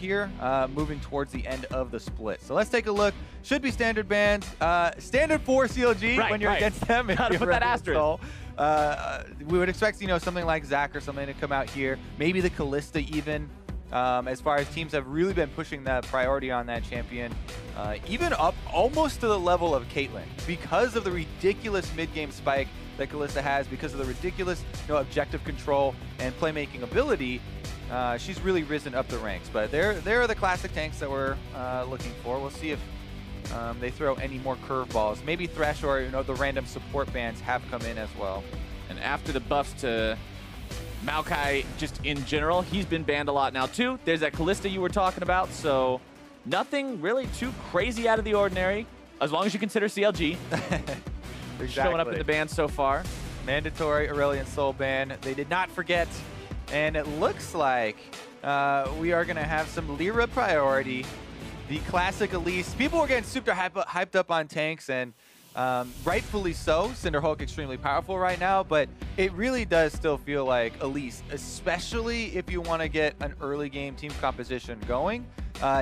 here, moving towards the end of the split. So let's take a look. Should be standard bans. Standard for CLG when you're against them. Gotta put that asterisk. We would expect, something like Zach or something to come out here. Maybe the Kalista even. As far as teams have really been pushing that priority on that champion, even up almost to the level of Caitlyn because of the ridiculous mid-game spike that Kalista has, because of the ridiculous objective control and playmaking ability. She's really risen up the ranks, but there are the classic tanks that we're looking for. We'll see if they throw any more curveballs. Maybe Thresh or the random support bans have come in as well. And after the buffs to Maokai, just in general, he's been banned a lot now too. There's that Kalista you were talking about, so nothing really too crazy out of the ordinary, as long as you consider CLG. Exactly. Showing up in the ban so far. Mandatory Aurelion Soul ban. They did not forget, and it looks like we are going to have some LirA priority. The classic Elise. People were getting super hyped up on tanks, and rightfully so. Cinderhulk extremely powerful right now, but it really does still feel like Elise, especially if you want to get an early game team composition going,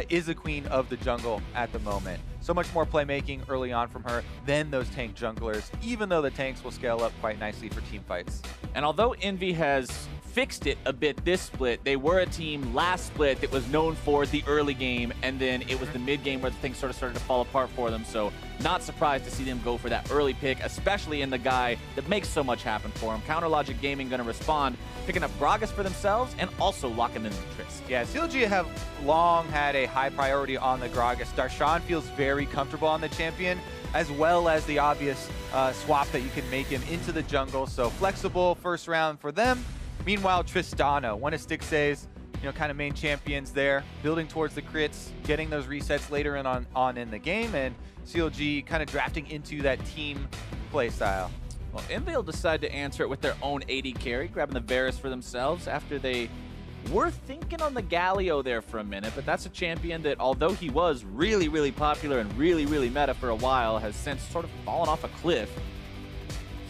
is the queen of the jungle at the moment. So much more playmaking early on from her than those tank junglers, even though the tanks will scale up quite nicely for team fights. And although Envy has fixed it a bit this split, they were a team last split that was known for the early game, and then it was the mid game where the things sort of started to fall apart for them. So not surprised to see them go for that early pick, especially in the guy that makes so much happen for him. Counter Logic Gaming going to respond, picking up Gragas for themselves and also locking in the Trist. Yeah, CLG have long had a high priority on the Gragas. Darshan feels very comfortable on the champion, as well as the obvious swap that you can make him into the jungle. So flexible first round for them. Meanwhile, Tristana, one of Stixxay's kind of main champions there, building towards the crits, getting those resets later on in the game, and CLG kind of drafting into that team play style. Well, Envy will decide to answer it with their own AD carry, grabbing the Varus for themselves after they were thinking on the Galio there for a minute, but that's a champion that, although he was really, really popular and really, really meta for a while, has since sort of fallen off a cliff.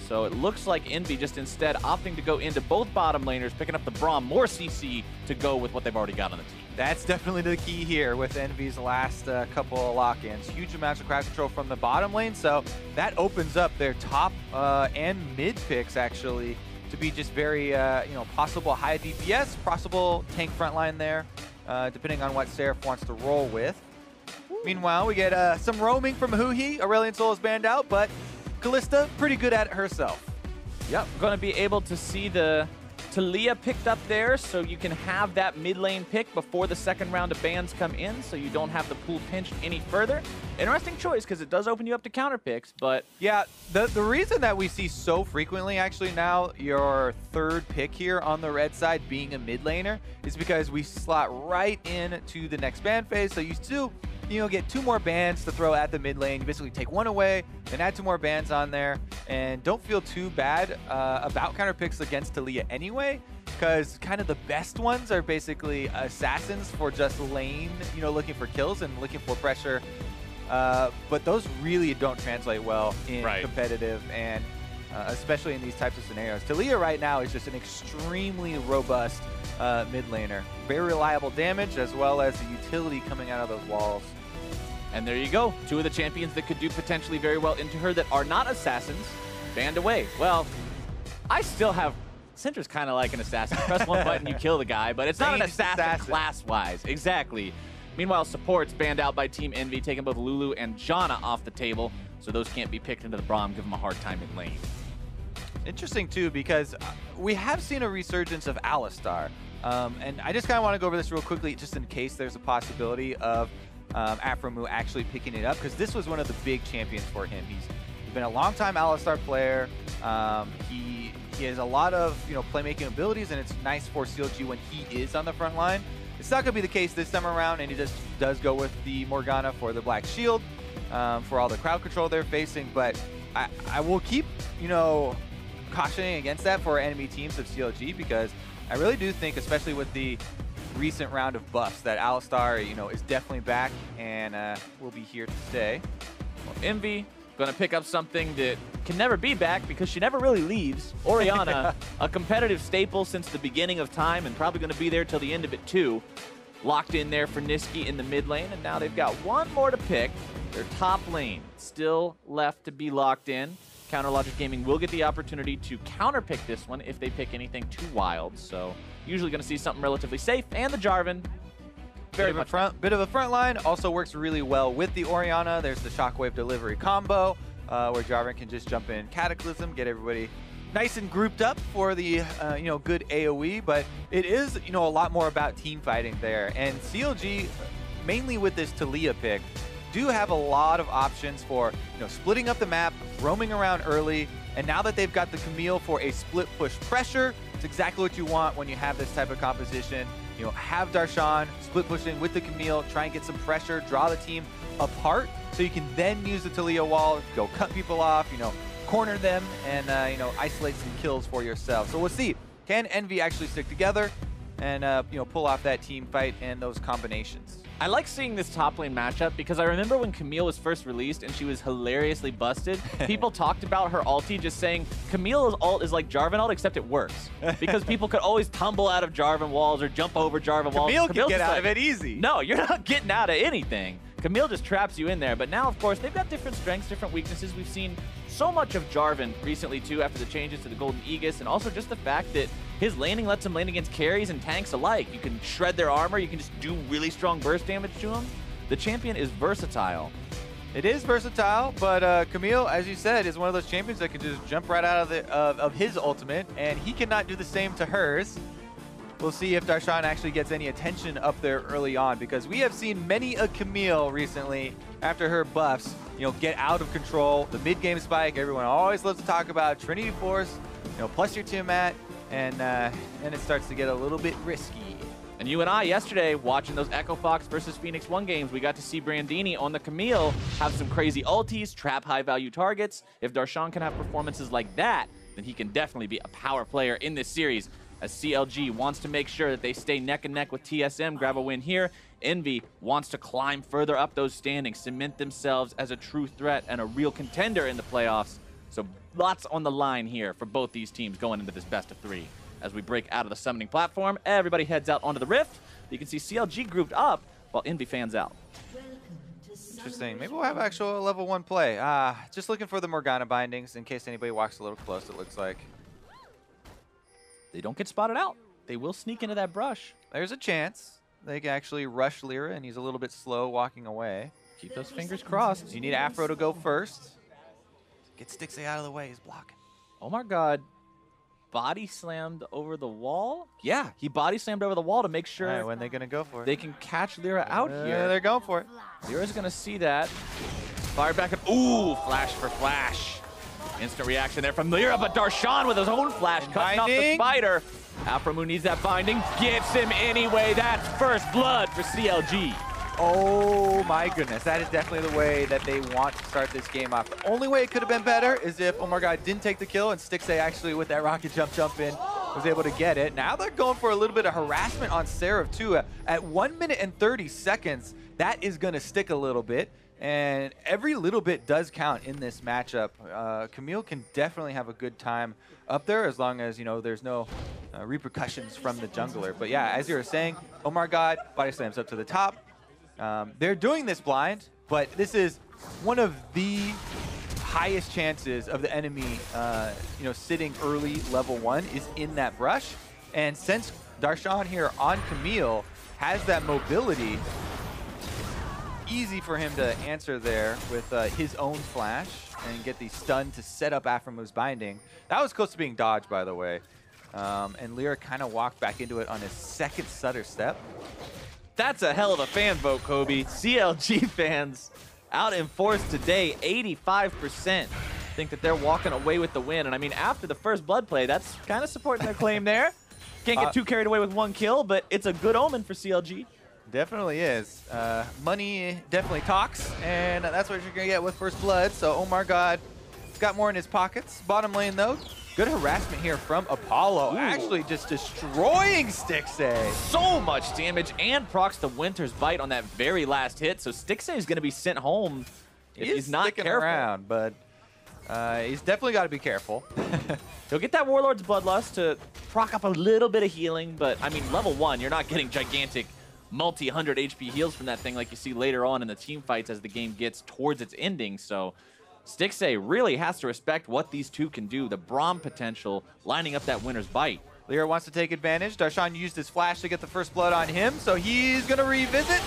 So it looks like Envy just instead opting to go into both bottom laners, picking up the Braum, more CC to go with what they've already got on the team. That's definitely the key here with Envy's last couple of lock-ins. Huge amounts of crowd control from the bottom lane, so that opens up their top and mid picks actually to be just very, possible high DPS, possible tank frontline there, depending on what Seraph wants to roll with. Meanwhile, we get some roaming from Huhi. Aurelion Soul is banned out, but Kalista, pretty good at it herself. Yep, going to be able to see the Taliyah picked up there, so you can have that mid lane pick before the second round of bans come in, so you don't have the pool pinched any further. Interesting choice, because it does open you up to counter picks, but... Yeah, the reason that we see so frequently, actually, now your third pick here on the red side being a mid laner is because we slot right into the next ban phase, so you still... get 2 more bans to throw at the mid lane. You basically take 1 away, then add 2 more bans on there, and don't feel too bad about counter picks against Taliyah anyway, because kind of the best ones are basically assassins for just lane, looking for kills and looking for pressure. But those really don't translate well in competitive, and especially in these types of scenarios. Taliyah right now is just an extremely robust mid laner. Very reliable damage, as well as the utility coming out of those walls. And there you go. 2 of the champions that could do potentially very well into her that are not assassins, banned away. Well, I still have... Syndra's kind of like an assassin. Press 1 button, you kill the guy, but it's not an assassin class-wise. Exactly. Meanwhile, support's banned out by Team Envy, taking both Lulu and Janna off the table, so those can't be picked into the Braum, give them a hard time in lane. Interesting, too, because we have seen a resurgence of Alistar. And I just kind of want to go over this real quickly, just in case there's a possibility of Aphromoo actually picking it up, because this was one of the big champions for him. He's been a long-time Alistar player. He has a lot of playmaking abilities, and it's nice for CLG when he is on the front line. It's not going to be the case this time around, and he just does go with the Morgana for the Black Shield, for all the crowd control they're facing. But I will keep cautioning against that for enemy teams of CLG, because I really do think, especially with the recent round of buffs, that Alistar, is definitely back and will be here to stay. Well, Envy going to pick up something that can never be back because she never really leaves. Orianna, a competitive staple since the beginning of time and probably going to be there till the end of it too. locked in there for Nisqy in the mid lane, and now they've got one more to pick. Their top lane still left to be locked in. Counterlogic Gaming will get the opportunity to counterpick this one if they pick anything too wild. So usually going to see something relatively safe, and the Jarvan. Bit of a front line. Also works really well with the Orianna. There's the Shockwave delivery combo where Jarvan can just jump in Cataclysm, get everybody nice and grouped up for the good AoE. But it is a lot more about team fighting there. And CLG, mainly with this Taliyah pick, do have a lot of options for splitting up the map, roaming around early, and now that they've got the Camille for a split push pressure, it's exactly what you want when you have this type of composition. Have Darshan split push in with the Camille, try and get some pressure, draw the team apart, so you can then use the Taliyah wall, go cut people off, corner them, and isolate some kills for yourself. So we'll see, can EnVy actually stick together and pull off that team fight and those combinations? I like seeing this top lane matchup because I remember when Camille was first released and she was hilariously busted, people talked about her ulti just saying Camille's ult is like Jarvan ult except it works. Because people could always tumble out of Jarvan walls or jump over Jarvan walls. Camille can get out of it easy. No, you're not getting out of anything. Camille just traps you in there. But now, of course, they've got different strengths, different weaknesses. We've seen so much of Jarvan recently, too, after the changes to the Golden Aegis, and also just the fact that his laning lets him lane against carries and tanks alike. You can shred their armor. You can just do really strong burst damage to him. The champion is versatile. It is versatile, but Camille, as you said, is one of those champions that can just jump right out of his ultimate, and he cannot do the same to hers. We'll see if Darshan actually gets any attention up there early on, because we have seen many a Camille recently, after her buffs, get out of control. The mid-game spike, everyone always loves to talk about Trinity Force, plus your Tiamat, and then it starts to get a little bit risky. And you and I, yesterday, watching those Echo Fox versus Phoenix 1 games, we got to see Brandini on the Camille have some crazy ultis, trap high-value targets. If Darshan can have performances like that, then he can definitely be a power player in this series, as CLG wants to make sure that they stay neck and neck with TSM, grab a win here. EnVy wants to climb further up those standings, cement themselves as a true threat and a real contender in the playoffs. So lots on the line here for both these teams going into this best of 3. As we break out of the summoning platform, everybody heads out onto the Rift. You can see CLG grouped up while EnVy fans out. Interesting. Maybe we'll have actual level 1 play. Just looking for the Morgana bindings in case anybody walks a little close, it looks like. They don't get spotted out. They will sneak into that brush. There's a chance they can actually rush LirA, and he's a little bit slow walking away. Keep those fingers crossed. You need Aphro to go first. Get Stixxay out of the way. He's blocking. Omargod body slammed over the wall. Yeah, he body slammed over the wall to make sure. All right, when they're going to go for it? They can catch LirA out here. They're going for it. LirA's going to see that. Fire back up. Ooh, flash for flash. Instant reaction there from LirA, but Darshan with his own flash, cutting off the spider. Aphromoo needs that binding, gets him anyway. That's first blood for CLG. Oh my goodness, that is definitely the way that they want to start this game off. The only way it could have been better is if Omargod didn't take the kill and Stixxay actually with that rocket jump in was able to get it. Now they're going for a little bit of harassment on Seraph too. At 1 minute and 30 seconds, that is going to stick a little bit. And every little bit does count in this matchup. Camille can definitely have a good time up there as long as, there's no repercussions from the jungler. But yeah, as you were saying, Omargod body slams up to the top. They're doing this blind, but this is one of the highest chances of the enemy, sitting early level 1 is in that brush. And since Darshan here on Camille has that mobility, easy for him to answer there with his own flash and get the stun to set up Aphromoo's binding. That was close to being dodged, by the way. And LirA kind of walked back into it on his second stutter step. That's a hell of a fan vote, Kobe. CLG fans out in force today, 85% think that they're walking away with the win. And I mean, after the first blood play, that's kind of supporting their claim there. Can't get too carried away with 1 kill, but it's a good omen for CLG. Definitely is. Money definitely talks, and that's what you're going to get with first blood. So Omargod has got more in his pockets. Bottom lane, though, good harassment here from Apollo. Ooh. Actually just destroying Stixxay. So much damage, and procs the Winter's Bite on that very last hit. So Stixxay is going to be sent home if he's not sticking careful. Around, but he's definitely got to be careful. He'll get that Warlord's Bloodlust to proc up a little bit of healing, but I mean, level 1, you're not getting gigantic multi-100 HP heals from that thing like you see later on in the team fights as the game gets towards its ending. So Stixxay really has to respect what these two can do. The Braum potential lining up that winner's bite. LirA wants to take advantage. Darshan used his flash to get the first blood on him, so he's going to revisit.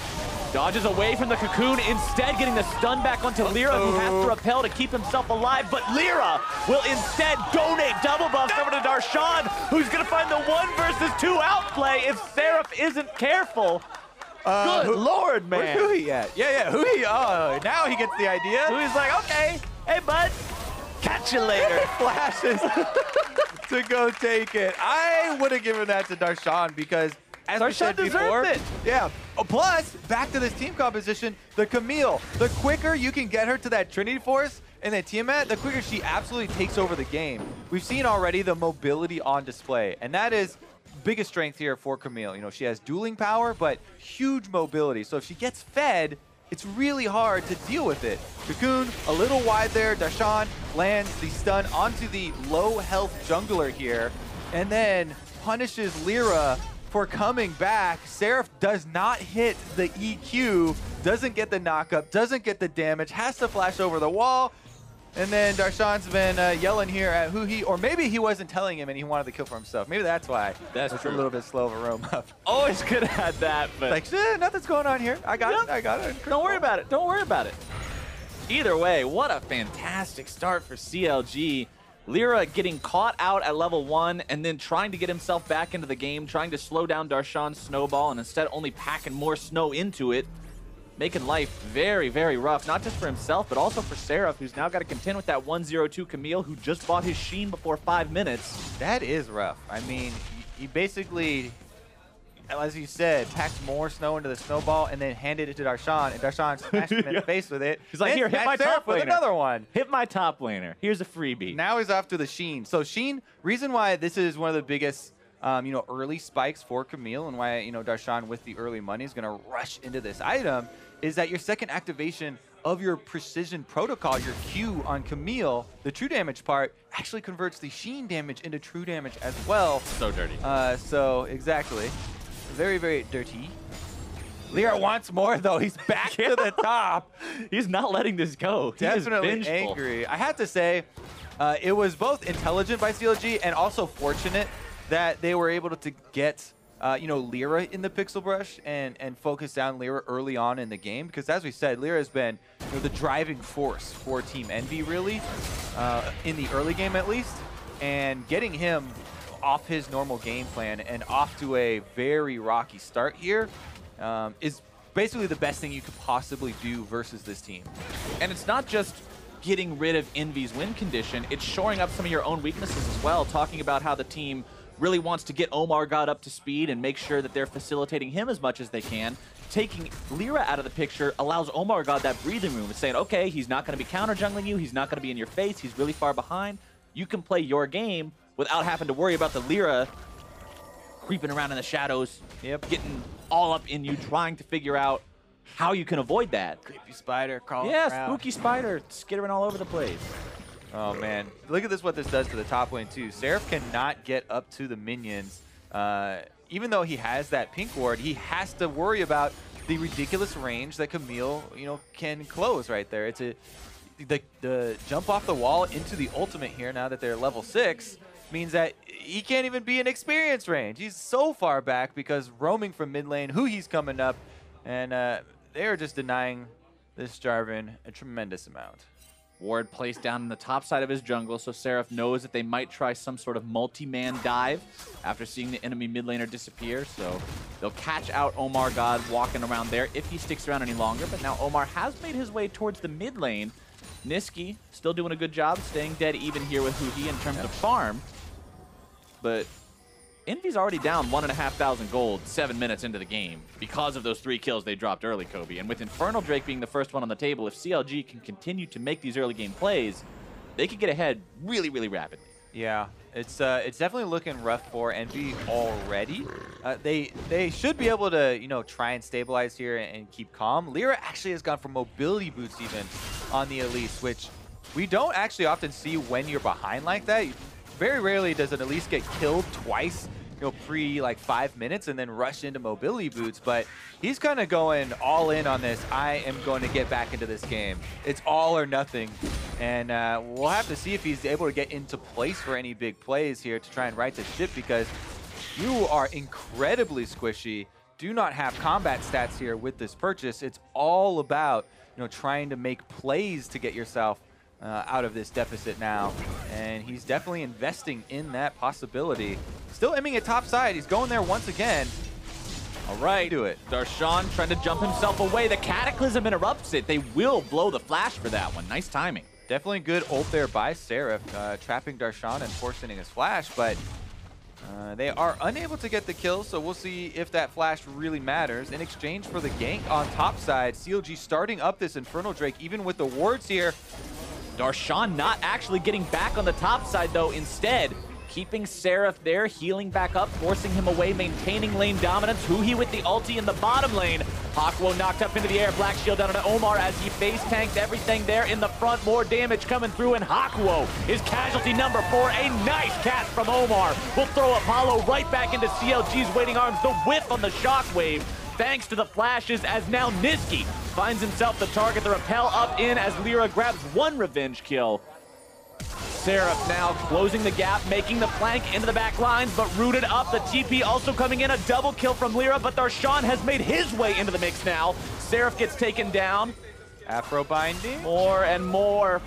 Dodges away from the cocoon, instead getting the stun back onto LirA, who has to repel to keep himself alive, but LirA will instead donate double buffs over to Darshan, who's going to find the 1 versus 2 outplay if Seraph isn't careful. Good Lord, man. Where's Huhi at? Yeah, Huhi. Oh, now he gets the idea. Huhi's like, okay, hey, bud, catch you later. Flashes to go take it. I would have given that to Darshan because, as we said before, it. Yeah. Plus, back to this team composition, the Camille. The quicker you can get her to that Trinity Force and then Tiamat, the quicker she absolutely takes over the game. We've seen already the mobility on display, and that is biggest strength here for Camille. You know, she has dueling power, but huge mobility. So if she gets fed, it's really hard to deal with it. Cocoon, a little wide there. Darshan lands the stun onto the low health jungler here, and then punishes LirA for coming back. Seraph does not hit the EQ, doesn't get the knockup, doesn't get the damage, has to flash over the wall. And then Darshan's been yelling here at Huhi, or maybe he wasn't telling him and he wanted the kill for himself. Maybe that's why. That's it's true. A little bit slow of a roam up. Always could have had that, but Like, nothing's going on here. I got it. I got it. Don't worry about it. Don't worry about it. Either way, what a fantastic start for CLG. LirA getting caught out at level 1 and then trying to get himself back into the game, trying to slow down Darshan's snowball and instead only packing more snow into it, making life very, very rough, not just for himself, but also for Seraph, who's now got to contend with that 1-0-2 Camille, who just bought his Sheen before 5 minutes. That is rough. I mean, he basically, as you said, packed more snow into the snowball and then handed it to Darshan, and Darshan smashed him in the face with it. He's like, here, hit my top laner. With another one. Hit my top laner. Here's a freebie. Now he's off to the Sheen. So Sheen, reason why this is one of the biggest early spikes for Camille and why, Darshan with the early money is going to rush into this item is that your second activation of your precision protocol, your Q on Camille, the true damage part, actually converts the Sheen damage into true damage as well. So dirty. So exactly. Very, very dirty. LirA wants more though. He's back to the top. He's not letting this go. Definitely angry. I have to say, it was both intelligent by CLG and also fortunate that they were able to get LirA in the pixel brush and focus down LirA early on in the game, because as we said, LirA has been the driving force for Team EnVy really in the early game at least, and getting him off his normal game plan and off to a very rocky start here is basically the best thing you could possibly do versus this team. And it's not just getting rid of EnVy's win condition, it's shoring up some of your own weaknesses as well, talking about how the team really wants to get Omargod up to speed and make sure that they're facilitating him as much as they can. Taking LirA out of the picture allows Omargod that breathing room. It's saying, okay, he's not going to be counter jungling you, he's not going to be in your face, he's really far behind. You can play your game without having to worry about the LirA creeping around in the shadows, getting all up in you, trying to figure out how you can avoid that. Creepy spider crawling around. Yeah, spooky spider skittering all over the place. Oh man, look at this, what this does to the top lane too. Seraph cannot get up to the minions. Even though he has that pink ward, he has to worry about the ridiculous range that Camille, can close right there. It's the jump off the wall into the ultimate here now that they're level 6 means that he can't even be in experience range. He's so far back because roaming from mid lane, Huhi's coming up, and they are just denying this Jarvan a tremendous amount. Ward placed down in the top side of his jungle, so Seraph knows that they might try some sort of multi-man dive after seeing the enemy mid laner disappear. So they'll catch out Omargod walking around there if he sticks around any longer. But now Omar has made his way towards the mid lane. Nisqy still doing a good job staying dead even here with Huhi in terms of farm. But EnVy's already down 1,500 gold 7 minutes into the game because of those 3 kills they dropped early, Kobe. And with Infernal Drake being the first one on the table, if CLG can continue to make these early game plays, they could get ahead really, really rapidly. Yeah, it's definitely looking rough for EnVy already. They should be able to try and stabilize here and keep calm. LirA actually has gone for mobility boots even on the Elise, which we don't actually often see when you're behind like that. Very rarely does an Elise get killed twice pre like 5 minutes and then rush into mobility boots, but he's kind of going all in on this. I am going to get back into this game. It's all or nothing, and we'll have to see if he's able to get into place for any big plays here to try and right the ship, because you are incredibly squishy. Do not have combat stats here with this purchase. It's all about trying to make plays to get yourself out of this deficit now, and he's definitely investing in that possibility. Still aiming at top side. He's going there once again. All right, do it. Darshan trying to jump himself away. The Cataclysm interrupts it. They will blow the flash for that one. Nice timing. Definitely good ult there by Seraph, trapping Darshan and forcing his flash, but they are unable to get the kill, so we'll see if that flash really matters. In exchange for the gank on top side, CLG starting up this Infernal Drake, even with the wards here. Darshan not actually getting back on the top side, though. Instead, keeping Seraph there, healing back up, forcing him away, maintaining lane dominance. Huhi with the ulti in the bottom lane. Hakuho knocked up into the air. Black Shield down on Omar as he face tanked everything there in the front. More damage coming through, and Hakuho is casualty number 4. A nice catch from Omar. Will throw Apollo right back into CLG's waiting arms. The whiff on the shockwave, thanks to the flashes, as now Nisqy finds himself the target. The repel up in as LirA grabs one revenge kill. Seraph now closing the gap, making the flank into the back lines, but rooted up. The TP also coming in, a double kill from LirA, but Darshan has made his way into the mix now. Seraph gets taken down. Afro binding. More and more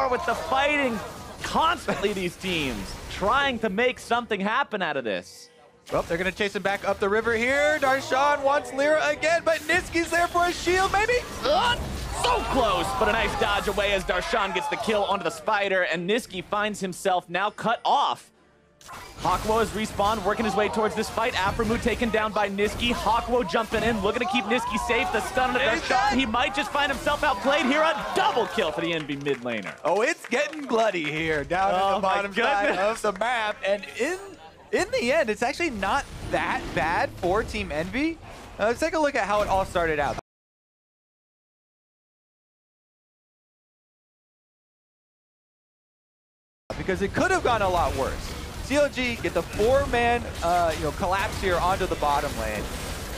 with the fighting. Constantly these teams trying to make something happen out of this. Well, they're going to chase him back up the river here. Darshan wants LirA again, but Nisqy's there for a shield, maybe? So close, but a nice dodge away as Darshan gets the kill onto the spider, and Nisqy finds himself now cut off. Hakuho has respawned, working his way towards this fight. Aphromoo taken down by Nisqy. Hakuho jumping in, looking to keep Nisqy safe. The stun on Darshan. He might just find himself outplayed here. A double kill for the NV mid laner. Oh, it's getting bloody here down in the bottom side of the map, and in the end, it's actually not that bad for Team EnVy. Let's take a look at how it all started out. Because it could have gone a lot worse. CLG get the 4-man collapse here onto the bottom lane.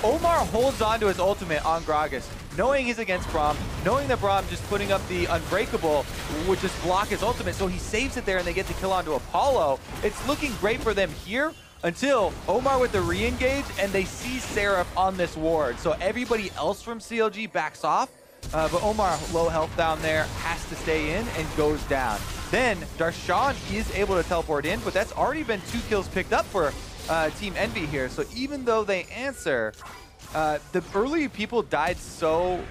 Omar holds on to his ultimate on Gragas, knowing he's against Braum, knowing that Braum just putting up the Unbreakable would just block his ultimate, so he saves it there and they get the kill onto Apollo. It's looking great for them here until Omar with the re-engage, and they see Seraph on this ward. So everybody else from CLG backs off, but Omar, low health down there, has to stay in and goes down. Then Darshan is able to teleport in, but that's already been 2 kills picked up for Team EnVy here. So even though they answer, the early people died so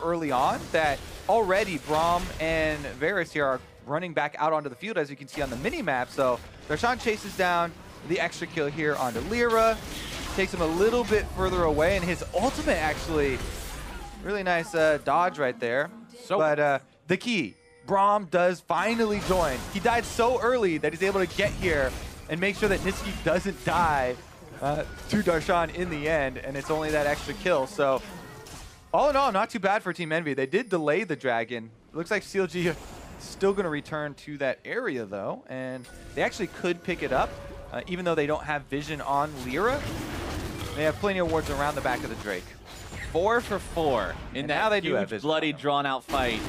early on that already Braum and Varus here are running back out onto the field, as you can see on the mini-map. So Darshan chases down the extra kill here onto LirA, takes him a little bit further away, and his ultimate actually, really nice dodge right there. But the key, Braum does finally join. He died so early that he's able to get here and make sure that Nisqy doesn't die to Darshan in the end, and it's only that extra kill. So all in all, not too bad for Team EnVy. They did delay the dragon. It looks like CLG still going to return to that area though, and they actually could pick it up, even though they don't have vision on LirA. They have plenty of wards around the back of the Drake. 4 for 4 in that they do have huge, vision. bloody, drawn-out fight.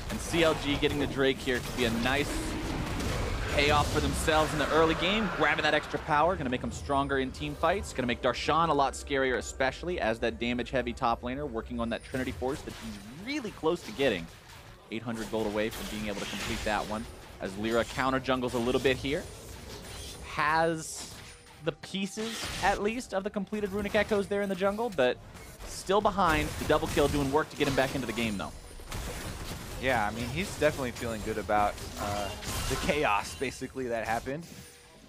And CLG getting the Drake here could be a nice payoff for themselves in the early game. Grabbing that extra power, going to make them stronger in team fights. Going to make Darshan a lot scarier, especially as that damage-heavy top laner, working on that Trinity Force that he's really close to getting. 800 gold away from being able to complete that one. As LirA counter jungles a little bit here. Has the pieces, at least, of the completed Runic Echoes there in the jungle, but still behind. The double kill doing work to get him back into the game, though. Yeah, I mean, he's definitely feeling good about the chaos, basically, that happened.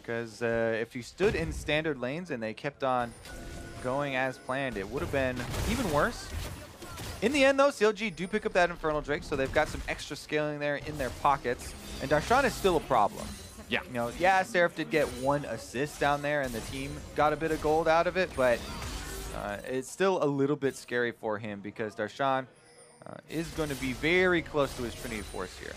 Because if you stood in standard lanes and they kept on going as planned, it would have been even worse. In the end, though, CLG do pick up that Infernal Drake, so they've got some extra scaling there in their pockets. And Darshan is still a problem. Yeah. Yeah, Seraph did get 1 assist down there, and the team got a bit of gold out of it, but it's still a little bit scary for him because Darshan is going to be very close to his Trinity Force here.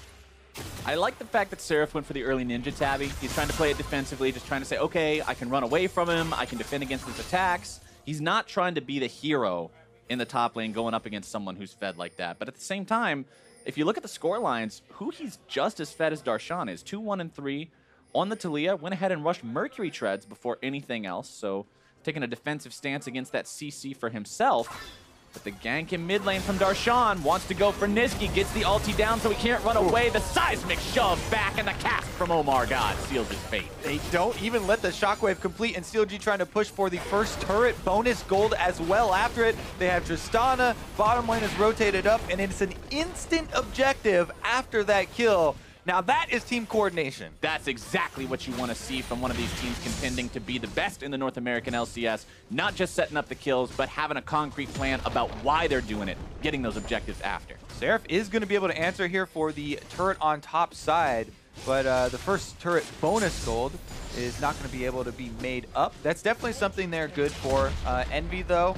I like the fact that Seraph went for the early ninja tabby. He's trying to play it defensively, just trying to say, okay, I can run away from him, I can defend against his attacks. He's not trying to be the hero in the top lane going up against someone who's fed like that. But at the same time, if you look at the score lines, Huhi's just as fed as Darshan is. 2-1 and 3 on the Taliyah. Went ahead and rushed Mercury Treads before anything else. So taking a defensive stance against that CC for himself. But the gank in mid lane from Darshan wants to go for Nisqy. Gets the ulti down so he can't run away. The seismic shove back and the cast from Omargod seals his fate. They don't even let the shockwave complete, and CLG trying to push for the first turret bonus gold as well after it. They have Tristana, bottom lane is rotated up, and it's an instant objective after that kill. Now that is team coordination. That's exactly what you want to see from one of these teams contending to be the best in the North American LCS. Not just setting up the kills, but having a concrete plan about why they're doing it, getting those objectives after. Seraph is going to be able to answer here for the turret on top side, but the first turret bonus gold is not going to be able to be made up. That's definitely something they're good for. Envy, though,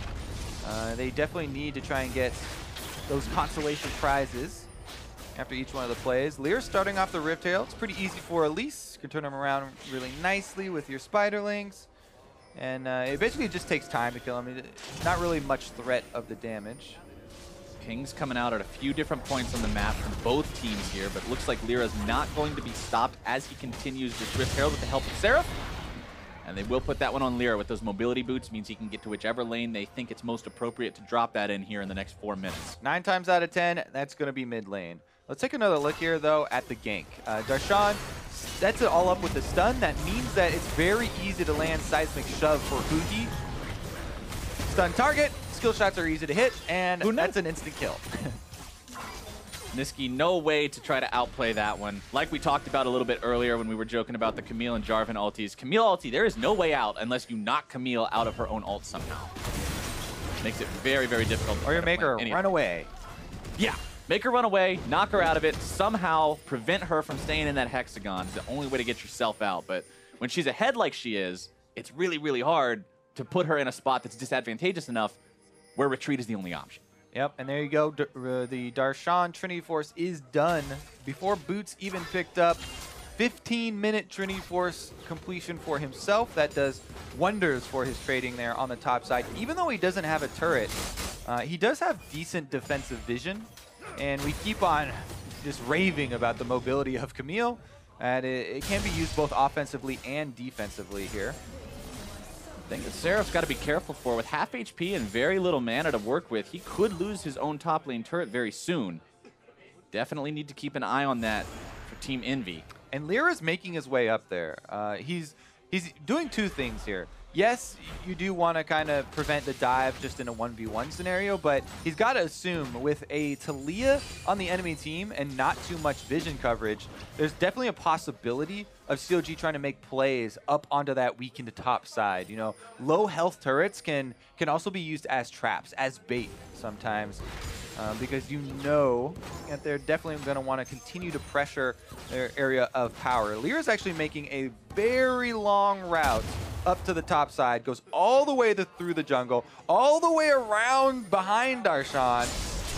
they definitely need to try and get those consolation prizes after each one of the plays. LirA starting off the Rift Tail. It's pretty easy for Elise. You can turn them around really nicely with your Spiderlings. And it basically just takes time to kill them. Not really much threat of the damage. Pings coming out at a few different points on the map from both teams here, but looks like LirA's not going to be stopped as he continues this Rift Herald with the help of Seraph. And they will put that one on LirA with those mobility boots. Means he can get to whichever lane they think it's most appropriate to drop that in here in the next 4 minutes. 9 times out of 10, that's going to be mid lane. Let's take another look here, though, at the gank. Darshan sets it all up with a stun. That means that it's very easy to land seismic shove for Huhi. Stun target, skill shots are easy to hit, and that's an instant kill. Nisqy, no way to try to outplay that one. Like we talked about a little bit earlier when we were joking about the Camille and Jarvan ultis. Camille ulti, there is no way out unless you knock Camille out of her own ult somehow. Makes it very, very difficult. Or you make her run away. Yeah. Make her run away, knock her out of it, somehow prevent her from staying in that hexagon. It's the only way to get yourself out. But when she's ahead like she is, it's really, really hard to put her in a spot that's disadvantageous enough where retreat is the only option. Yep, and there you go. The Darshan Trinity Force is done before Boots even picked up. 15-minute Trinity Force completion for himself. That does wonders for his trading there on the top side. Even though he doesn't have a turret, he does have decent defensive vision. And we keep on just raving about the mobility of Camille, and it can be used both offensively and defensively here. I think that Seraph's got to be careful for. With half HP and very little mana to work with, he could lose his own top lane turret very soon. Definitely need to keep an eye on that for Team Envy. And LirA's making his way up there. He's doing two things here. Yes, you do want to kind of prevent the dive just in a 1v1 scenario, but he's got to assume with a Taliyah on the enemy team and not too much vision coverage, there's definitely a possibility of CLG trying to make plays up onto that weakened top side. You know, low health turrets can also be used as traps, as bait sometimes. Because you know that they're definitely going to want to continue to pressure their area of power. LirA's actually making a very long route up to the top side, goes all the way through the jungle, all the way around behind Darshan,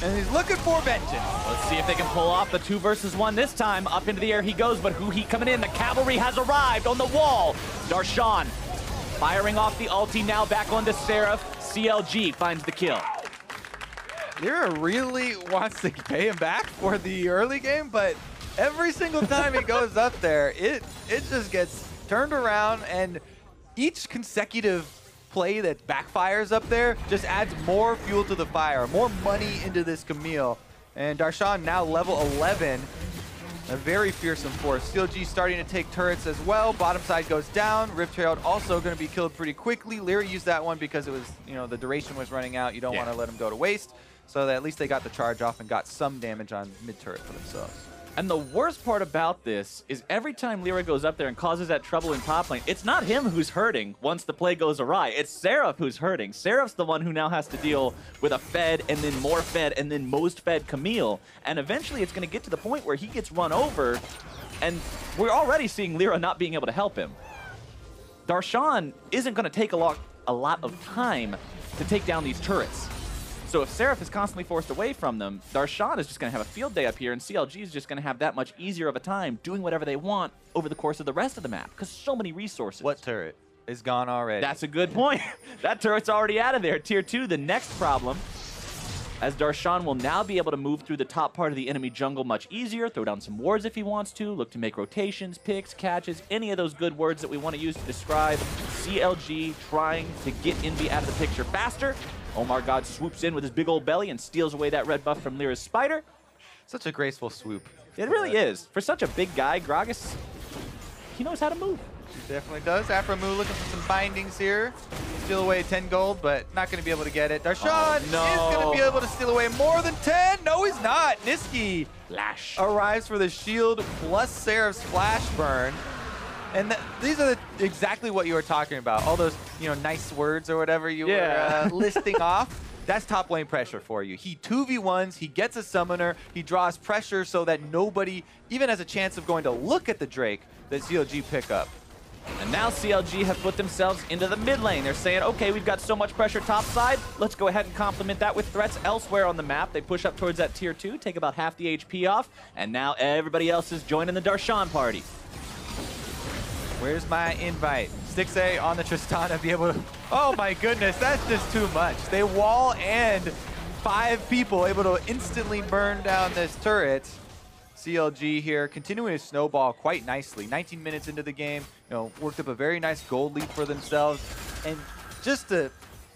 and he's looking for vengeance. Let's see if they can pull off the 2 versus 1 this time. Up into the air he goes, but Huhi coming in. The cavalry has arrived on the wall. Darshan firing off the ulti, now back onto Seraph. CLG finds the kill. LirA really wants to pay him back for the early game, but every single time he goes up there, it just gets turned around, and each consecutive play that backfires up there just adds more fuel to the fire, more money into this Camille. And Darshan now level 11, a very fearsome force. CLG starting to take turrets as well. Bottom side goes down. Rift Herald also going to be killed pretty quickly. LirA used that one because it was, you know, the duration was running out. You don't want to let him go to waste. So that at least they got the charge off and got some damage on mid turret for themselves. And the worst part about this is every time LirA goes up there and causes that trouble in top lane, it's not him who's hurting once the play goes awry. It's Seraph who's hurting. Seraph's the one who now has to deal with a fed and then more fed and then most fed Camille. And eventually it's going to get to the point where he gets run over, and we're already seeing LirA not being able to help him. Darshan isn't going to take a lot of time to take down these turrets. So if Seraph is constantly forced away from them, Darshan is just going to have a field day up here, and CLG is just going to have that much easier of a time doing whatever they want over the course of the rest of the map, because so many resources. What turret is gone already? That's a good point. That turret's already out of there. Tier 2, the next problem, as Darshan will now be able to move through the top part of the enemy jungle much easier, throw down some wards if he wants to, look to make rotations, picks, catches, any of those good words that we want to use to describe CLG trying to get EnVy out of the picture faster. Omargod swoops in with his big old belly and steals away that red buff from LirA's Spider. Such a graceful swoop. It really is. For such a big guy, Gragas, he knows how to move. He definitely does. Aphromoo looking for some bindings here. Steal away 10 gold, but not going to be able to get it. Darshan is going to be able to steal away more than 10. No, he's not. Nisqy Lash arrives for the shield plus Seraph's flash burn. And these are exactly what you were talking about. All those, nice words or whatever you were listing off. That's top lane pressure for you. He 2v1s, he gets a summoner, he draws pressure so that nobody even has a chance of going to look at the Drake that CLG pick up. And now CLG have put themselves into the mid lane. They're saying, okay, we've got so much pressure top side. Let's go ahead and complement that with threats elsewhere on the map. They push up towards that tier 2, take about half the HP off, and now everybody else is joining the Darshan party. Where's my invite? Stixxay on the Tristana be able to... Oh my goodness, that's just too much. They wall and 5 people able to instantly burn down this turret. CLG here continuing to snowball quite nicely. 19 minutes into the game, worked up a very nice gold lead for themselves. And just to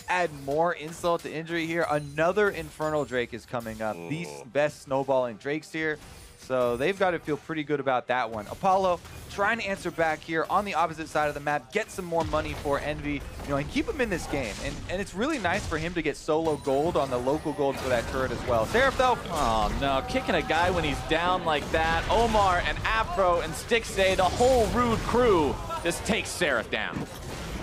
add more insult to injury here, another Infernal Drake is coming up. These best snowballing Drakes here. So they've got to feel pretty good about that one. Apollo trying to answer back here on the opposite side of the map, get some more money for EnVy, and keep him in this game. And it's really nice for him to get solo gold on the local gold for that turret as well. Seraph though. Oh no, kicking a guy when he's down like that. Omar and Aphro and Stixxay, the whole Rude crew just takes Seraph down.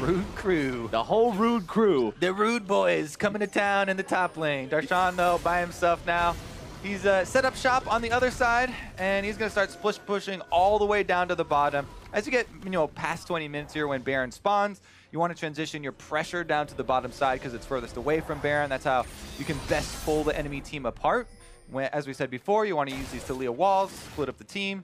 Rude crew. The whole Rude crew. The Rude boys coming to town in the top lane. Darshan though by himself now. He's set up shop on the other side, and he's going to start splish pushing all the way down to the bottom. As you get, past 20 minutes here when Baron spawns, you want to transition your pressure down to the bottom side because it's furthest away from Baron. That's how you can best pull the enemy team apart. As we said before, you want to use these Taliyah walls, split up the team.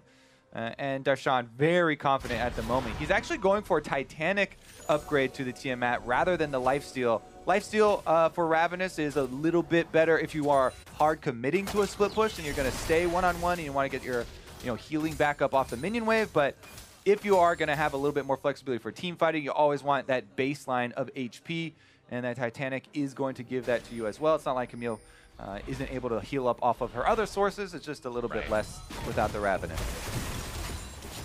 And Darshan very confident at the moment. He's actually going for a Titanic upgrade to the Tiamat rather than the lifesteal. Lifesteal for Ravenous is a little bit better if you are hard committing to a split push and you're going to stay one-on-one and you want to get your healing back up off the minion wave. But if you are going to have a little bit more flexibility for team fighting, you always want that baseline of HP, and that Titanic is going to give that to you as well. It's not like Camille isn't able to heal up off of her other sources. It's just a little bit less without the Ravenous.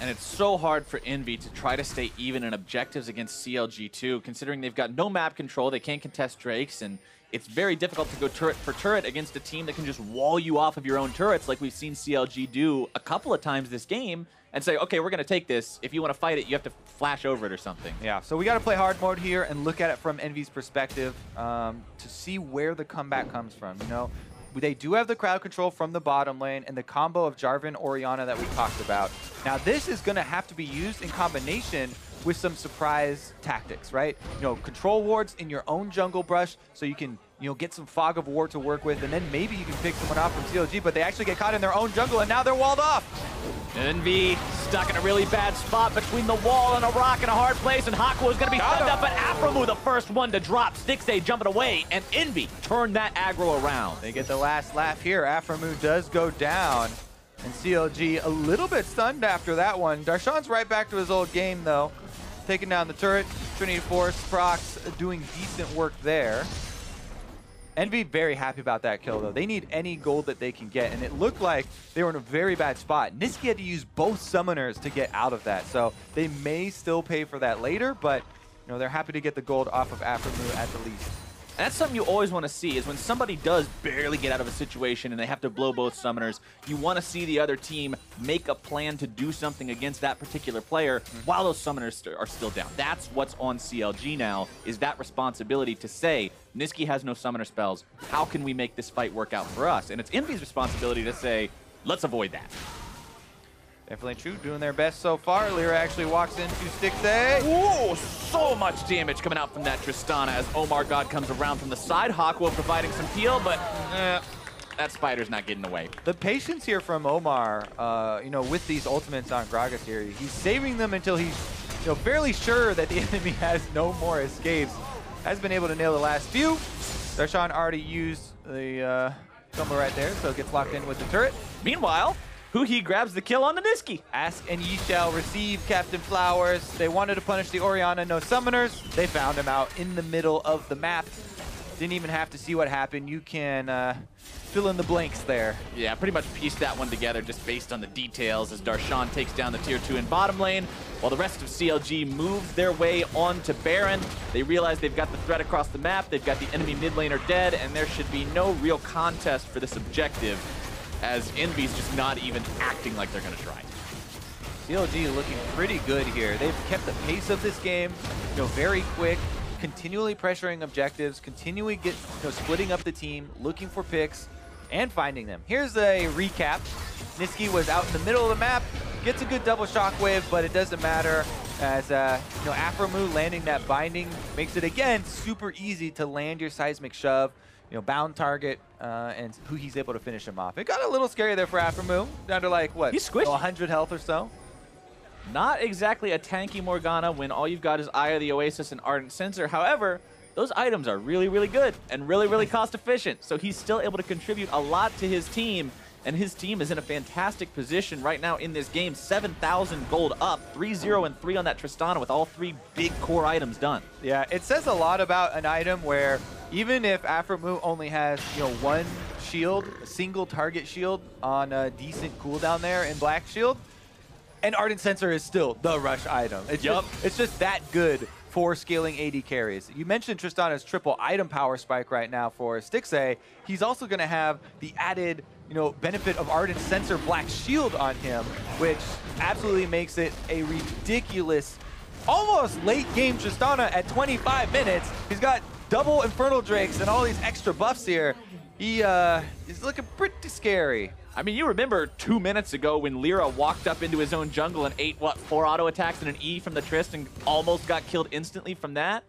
And it's so hard for EnVy to try to stay even in objectives against CLG too, considering they've got no map control, they can't contest Drakes, and it's very difficult to go turret for turret against a team that can just wall you off of your own turrets like we've seen CLG do a couple of times this game, and say, okay, we're going to take this. If you want to fight it, you have to flash over it or something. Yeah, so we got to play hard mode here and look at it from EnVy's perspective to see where the comeback comes from, They do have the crowd control from the bottom lane and the combo of Jarvan Orianna that we talked about. Now this is going to have to be used in combination with some surprise tactics, right? Control wards in your own jungle brush so you can, get some fog of war to work with, and then maybe you can pick someone off from CLG, but they actually get caught in their own jungle and now they're walled off. EnVy stuck in a really bad spot between the wall and a rock in a hard place, and Hakuho is going to be stunned up, but Aphromoo the first one to drop. Stixxay jumping away, and EnVy turned that aggro around. They get the last laugh here. Aphromoo does go down, and CLG a little bit stunned after that one. Darshan's right back to his old game, though. Taking down the turret. Trinity Force, Prox doing decent work there. EnVy very happy about that kill, though. They need any gold that they can get, and it looked like they were in a very bad spot. Nisqy had to use both summoners to get out of that, so they may still pay for that later, but they're happy to get the gold off of Aphromoo at the least. And that's something you always want to see, is when somebody does barely get out of a situation and they have to blow both summoners, you want to see the other team make a plan to do something against that particular player while those summoners are still down. That's what's on CLG now, is that responsibility to say, Nisqy has no summoner spells, how can we make this fight work out for us? And it's EnVy's responsibility to say, let's avoid that. Definitely true. Doing their best so far. LirA actually walks into Stixxay. Whoa, so much damage coming out from that Tristana as Omargod comes around from the side. Hakuho providing some peel, but that spider's not getting away. The patience here from Omar, you know, with these ultimates on Gragas here, he's saving them until he's, you know, fairly sure that the enemy has no more escapes. Has been able to nail the last few. Darshan already used the combo right there, so it gets locked in with the turret. Meanwhile, Huhi grabs the kill on the Nisqy. Ask and ye shall receive, Captain Flowers. They wanted to punish the Orianna, no summoners. They found him out in the middle of the map. Didn't even have to see what happened. You can fill in the blanks there. Yeah, pretty much pieced that one together just based on the details as Darshan takes down the tier 2 in bottom lane, while the rest of CLG move their way on to Baron. They realize they've got the threat across the map, they've got the enemy mid laner dead, and there should be no real contest for this objective, as EnVyUs just not even acting like they're going to try. CLG looking pretty good here. They've kept the pace of this game, you know, very quick, continually pressuring objectives, continually splitting up the team, looking for picks, and finding them. Here's a recap. Nisqy was out in the middle of the map, gets a good double shockwave, but it doesn't matter as you know, Aphromoo landing that binding makes it again super easy to land your seismic shove, you know, bound target, and Huhi's able to finish him off. It got a little scary there for Aphromoo, down to like what? He's squishy. 100 health or so. Not exactly a tanky Morgana when all you've got is Eye of the Oasis and Ardent Sensor. However, those items are really, really good and really, really cost efficient. So he's still able to contribute a lot to his team, and his team is in a fantastic position right now in this game. 7,000 gold up, 3-0 and 3 on that Tristana with all 3 big core items done. Yeah, it says a lot about an item where even if Aphromoo only has, you know, one shield, a single target shield on a decent cooldown there in Black Shield, and Ardent Sensor is still the rush item. It's just that good for scaling AD carries. You mentioned Tristana's triple item power spike right now for Stixxay. He's also going to have the added, you know, benefit of Ardent Sensor Black Shield on him, which absolutely makes it a ridiculous, almost late game Tristana at 25 minutes. He's got double Infernal Drakes and all these extra buffs here. He is looking pretty scary. I mean, you remember 2 minutes ago when LirA walked up into his own jungle and ate, what, 4 auto attacks and an E from the Trist and almost got killed instantly from that?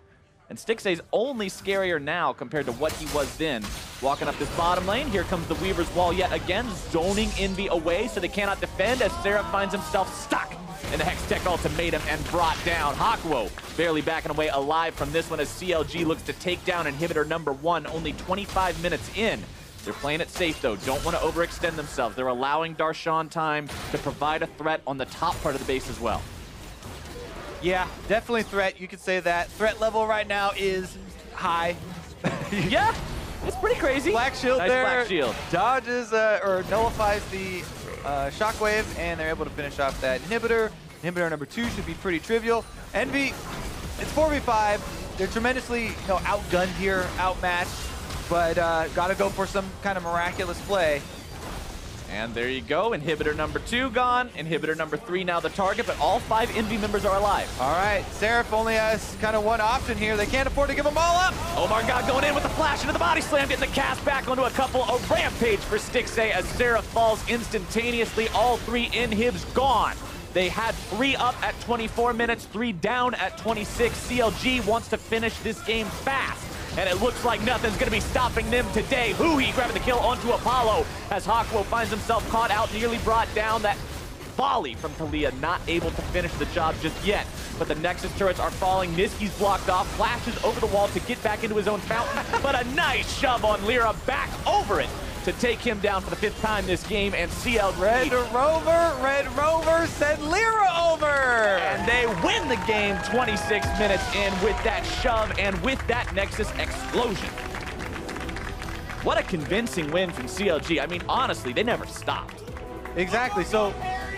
And Stixxay's only scarier now compared to what he was then. Walking up this bottom lane, here comes the Weaver's Wall yet again, zoning EnVy away so they cannot defend as Seraph finds himself stuck in the Hextech ultimatum and brought down. Hakuho barely backing away alive from this one as CLG looks to take down inhibitor number 1 only 25 minutes in. They're playing it safe, though. Don't want to overextend themselves. They're allowing Darshan time to provide a threat on the top part of the base as well. Yeah, definitely threat. You could say that. Threat level right now is high. Yeah, it's pretty crazy. Black Shield nice there. Black Shield. Dodges or nullifies the shockwave, and they're able to finish off that inhibitor. Inhibitor number 2 should be pretty trivial. EnVy, it's 4v5. They're tremendously, you know, outgunned here, outmatched. But got to go for some kind of miraculous play. And there you go. Inhibitor number 2 gone. Inhibitor number 3 now the target, but all 5 EnVy members are alive. All right, Seraph only has kind of one option here. They can't afford to give them all up. Omargod going in with the flash into the body slam, getting the cast back onto a couple. A rampage for Stixxay as Seraph falls instantaneously. All 3 inhibs gone. They had 3 up at 24 minutes, 3 down at 26. CLG wants to finish this game fast, and it looks like nothing's going to be stopping them today. Huhi grabbing the kill onto Apollo as Hakuho finds himself caught out, nearly brought down. That volley from Taliyah, not able to finish the job just yet. But the Nexus turrets are falling. Nisqy's blocked off, flashes over the wall to get back into his own fountain. But a nice shove on LirA back over it to take him down for the 5th time this game, and CLG Red Rover sent LirA over! And they win the game 26 minutes in with that shove and with that Nexus explosion. What a convincing win from CLG. I mean, honestly, they never stopped. Exactly. So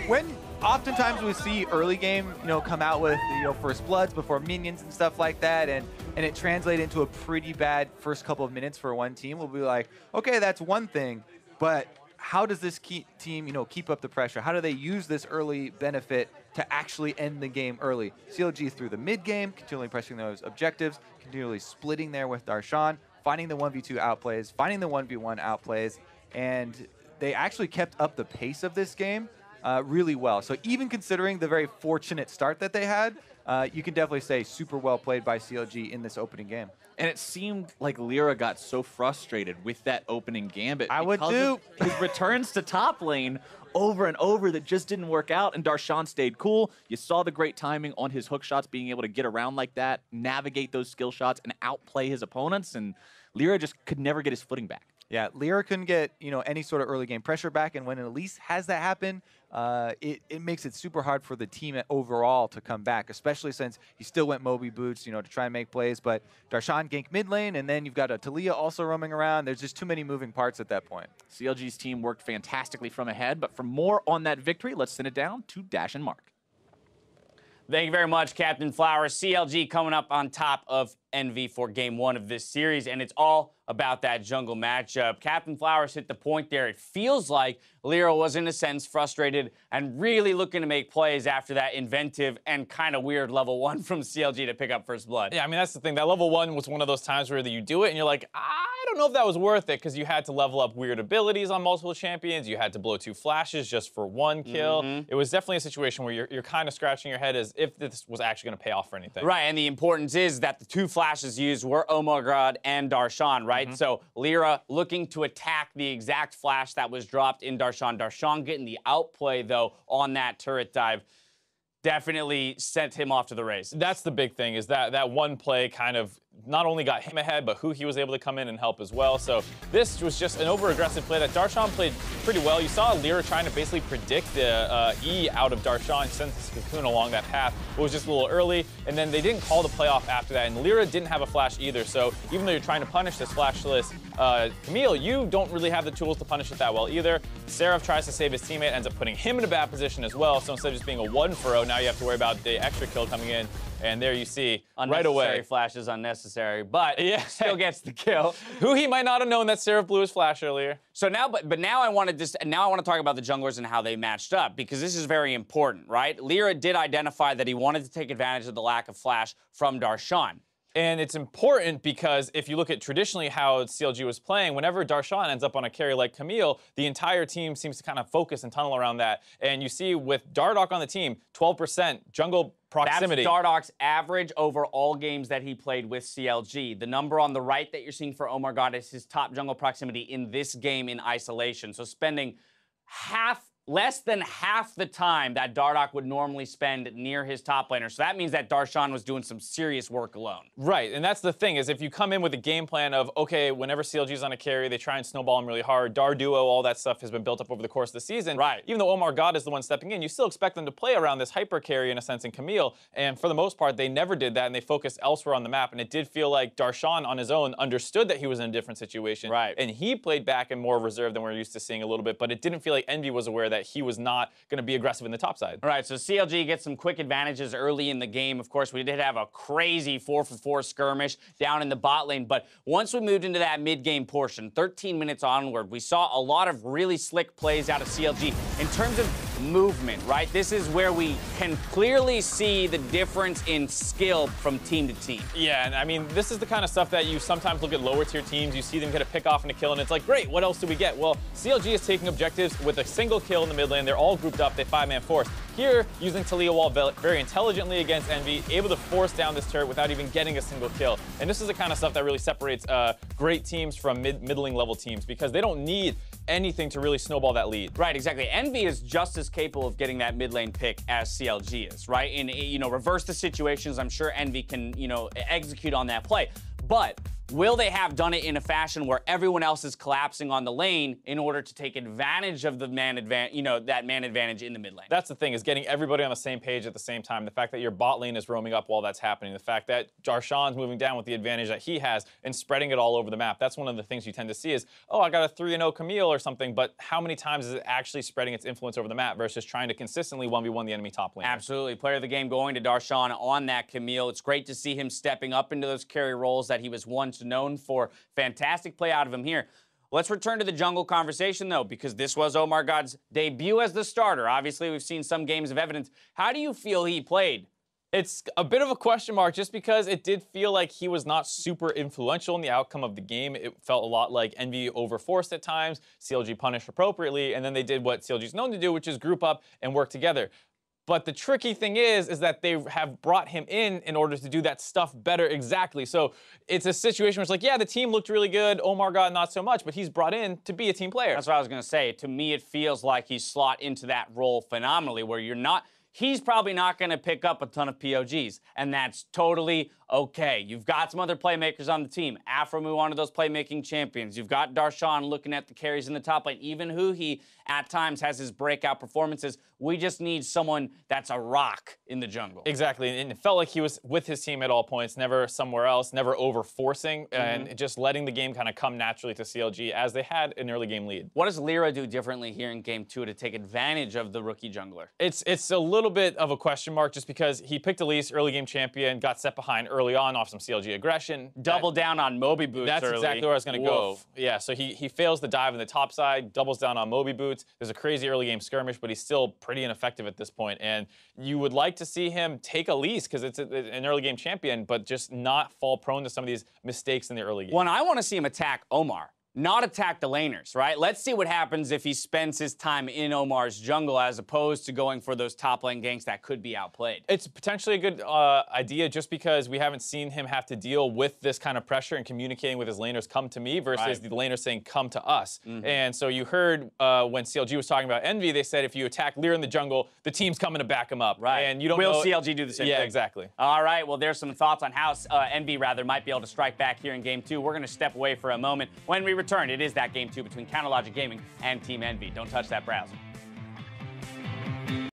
when oftentimes we see early game, you know, come out with, you know, first bloods before minions and stuff like that, and it translates into a pretty bad first couple of minutes for one team, we'll be like, okay, that's one thing, but how does this team, you know, keep up the pressure? How do they use this early benefit to actually end the game early? CLG through the mid game, continually pressing those objectives, continually splitting there with Darshan, finding the 1v2 outplays, finding the 1v1 outplays, and they actually kept up the pace of this game. really well. So even considering the very fortunate start that they had, you can definitely say super well played by CLG in this opening game. And it seemed like LirA got so frustrated with that opening gambit. I would too. His returns to top lane over and over that just didn't work out, and Darshan stayed cool. You saw the great timing on his hook shots, being able to get around like that, navigate those skill shots, and outplay his opponents, and LirA just could never get his footing back. Yeah, LirA couldn't get any sort of early game pressure back, and when Elise has that happen, it makes it super hard for the team overall to come back, especially since he still went Moby boots, to try and make plays. But Darshan ganked mid lane, and then you've got a Taliyah also roaming around. There's just too many moving parts at that point. CLG's team worked fantastically from ahead, but for more on that victory, let's send it down to Dash and Mark. Thank you very much, Captain Flowers. CLG coming up on top of Envy for game 1 of this series, and it's all about that jungle matchup. Captain Flowers hit the point there. It feels like LirA was, in a sense, frustrated and really looking to make plays after that inventive and kind of weird level 1 from CLG to pick up first blood. Yeah, I mean, that's the thing. That level 1 was one of those times where you do it and you're like, I don't know if that was worth it, because you had to level up weird abilities on multiple champions. You had to blow 2 flashes just for 1 kill. It was definitely a situation where you're kind of scratching your head as if this was actually going to pay off for anything. Right, and the importance is that the 2 flashes used were Omargod and Darshan, right? So LirA looking to attack the exact flash that was dropped in Darshan. Darshan getting the outplay, though, on that turret dive. Definitely sent him off to the race. That's the big thing, is that one play kind of not only got him ahead, but Huhi was able to come in and help as well. So this was just an over-aggressive play that Darshan played pretty well. You saw LirA trying to basically predict the E out of Darshan, sent his cocoon along that path. It was just a little early, and then they didn't call the playoff after that, and LirA didn't have a flash either. So even though you're trying to punish this flashless Camille, you don't really have the tools to punish it that well either. Seraph tries to save his teammate, ends up putting him in a bad position as well. So instead of just being a 1-for-0, now you have to worry about the extra kill coming in. And there you see, right away. Flash is unnecessary, but still gets the kill. Huhi might not have known that Seraph blew his flash earlier. So now, but now I want to talk about the junglers and how they matched up, because this is very important, right? LirA did identify that he wanted to take advantage of the lack of flash from Darshan. And it's important because if you look at traditionally how CLG was playing, whenever Darshan ends up on a carry like Camille, the entire team seems to kind of focus and tunnel around that. And you see with Dardoch on the team, 12% jungle proximity. That's Dardoch's average over all games that he played with CLG. The number on the right that you're seeing for Omargod is his top jungle proximity in this game in isolation. So spending less than half the time that Dardoch would normally spend near his top laner. So that means that Darshan was doing some serious work alone. Right, and that's the thing, is if you come in with a game plan of, okay, whenever CLG's on a carry, they try and snowball him really hard. Dar duo, all that stuff has been built up over the course of the season. Right. Even though Omargod is the one stepping in, you still expect them to play around this hyper carry in a sense in Camille. And for the most part, they never did that, and they focused elsewhere on the map. And it did feel like Darshan on his own understood that he was in a different situation. Right. And he played back and more reserved than we're used to seeing a little bit. But it didn't feel like Envy was aware that he was not going to be aggressive in the top side. All right, so CLG gets some quick advantages early in the game. Of course, we did have a crazy 4-for-4 skirmish down in the bot lane, but once we moved into that mid-game portion, 13 minutes onward, we saw a lot of really slick plays out of CLG in terms of movement, right? This is where we can clearly see the difference in skill from team to team. Yeah, and I mean, this is the kind of stuff that you sometimes look at lower tier teams, you see them get a pick off and a kill, and it's like, great, what else do we get? Well, CLG is taking objectives with a single kill in the mid lane. They're all grouped up, they 5-man force. Here, using Taliyah wall very intelligently against Envy, able to force down this turret without even getting a single kill. And this is the kind of stuff that really separates great teams from middling level teams, because they don't need anything to really snowball that lead. Right, exactly. Envy is just as capable of getting that mid lane pick as CLG is, right? And, reverse the situations, I'm sure Envy can, execute on that play. But will they have done it in a fashion where everyone else is collapsing on the lane in order to take advantage of the man advantage, that man advantage in the mid lane? That's the thing, is getting everybody on the same page at the same time. The fact that your bot lane is roaming up while that's happening. The fact that Darshan's moving down with the advantage that he has and spreading it all over the map. That's one of the things you tend to see is, oh, I got a 3-0 Camille or something, but how many times is it actually spreading its influence over the map versus trying to consistently 1v1 the enemy top lane? Absolutely. Player of the game going to Darshan on that Camille. It's great to see him stepping up into those carry roles that he was once known for. Fantastic play out of him here. Let's return to the jungle conversation, though, because this was Omargod's debut as the starter. Obviously, we've seen some games of evidence. How do you feel he played It's a bit of a question mark just because it did feel like he was not super influential in the outcome of the game. It felt a lot like Envy overforced at times, CLG punished appropriately, and then they did what CLG is known to do, which is group up and work together. But the tricky thing is that they have brought him in order to do that stuff better exactly. So it's a situation where it's like, yeah, the team looked really good. Omargod not so much, but he's brought in to be a team player. That's what I was going to say. To me, it feels like he's slot into that role phenomenally, where you're not... He's probably not going to pick up a ton of POGs, and that's totally okay. You've got some other playmakers on the team. Aphromoo, one of those playmaking champions. You've got Darshan looking at the carries in the top lane. Even Huhi at times has his breakout performances. We just need someone that's a rock in the jungle. Exactly, and it felt like he was with his team at all points, never somewhere else, never over-forcing, and just letting the game kind of come naturally to CLG as they had an early game lead. What does LirA do differently here in Game 2 to take advantage of the rookie jungler? It's a little bit of a question mark just because he picked Elise, early game champion, got set behind early on off some CLG aggression. Double down on Moby boots That's early. exactly where I was going to go. Yeah, so he fails the dive in the top side, doubles down on Moby boots. There's a crazy early game skirmish, but he's still pretty ineffective at this point. And you would like to see him take Elise because it's an early game champion, but just not fall prone to some of these mistakes in the early game. When I want to see him attack Omar, not attack the laners, right? Let's see what happens if he spends his time in Omar's jungle as opposed to going for those top lane ganks that could be outplayed. It's potentially a good idea just because we haven't seen him have to deal with this kind of pressure and communicating with his laners, come to me, versus the laners saying, come to us. And so you heard when CLG was talking about Envy, they said if you attack LirA in the jungle, the team's coming to back him up. Right. And you don't Will know... CLG do the same thing? Yeah, exactly. All right, well, there's some thoughts on how Envy, might be able to strike back here in Game 2. We're going to step away for a moment. When we return, it is that Game 2 between Counterlogic Gaming and Team Envy. Don't touch that browser.